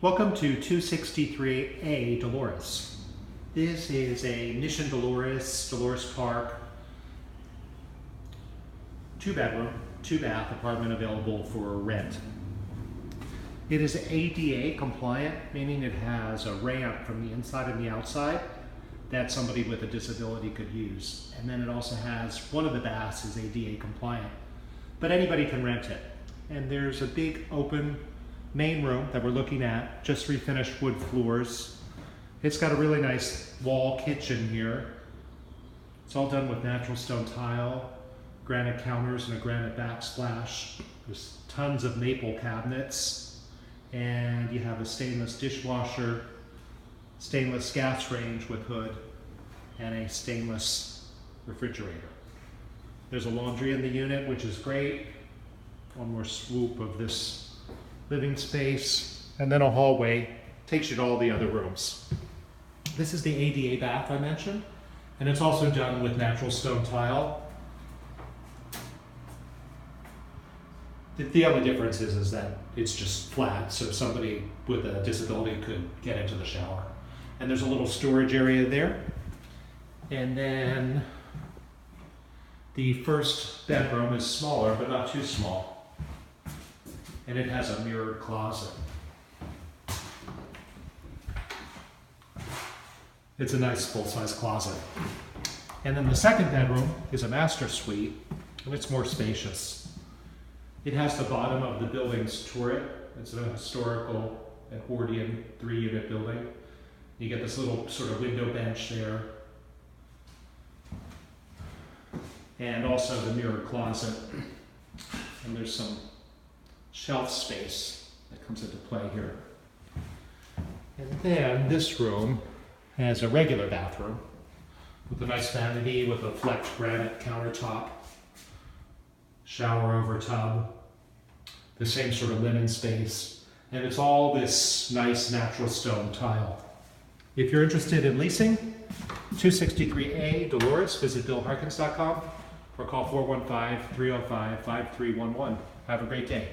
Welcome to 263A Dolores. This is a Mission Dolores Park, 2-bedroom, 2-bath apartment available for rent. It is ADA compliant, meaning it has a ramp from the inside and the outside that somebody with a disability could use. And then it also has, one of the baths is ADA compliant, but anybody can rent it. And there's a big open main room that we're looking at, just refinished wood floors. It's got a really nice wall kitchen here. It's all done with natural stone tile, granite counters and a granite backsplash. There's tons of maple cabinets, and you have a stainless dishwasher, stainless gas range with hood, and a stainless refrigerator. There's a laundry in the unit, which is great. One more swoop of this living space, and then a hallway takes you to all the other rooms. This is the ADA bath I mentioned, and it's also done with natural stone tile. The only difference is that it's just flat, so somebody with a disability could get into the shower. And there's a little storage area there. And then the first bedroom is smaller, but not too small. And it has a mirrored closet. It's a nice full-size closet. And then the second bedroom is a master suite, and it's more spacious. It has the bottom of the building's turret. It's a historical Edwardian 3-unit building. You get this little sort of window bench there. And also the mirrored closet. And there's some shelf space that comes into play here. And then this room has a regular bathroom with a nice vanity with a flexed granite countertop, shower over tub, the same sort of linen space, and it's all this nice natural stone tile. If you're interested in leasing, 263A Dolores, visit billharkins.com or call 415-305-5311. Have a great day.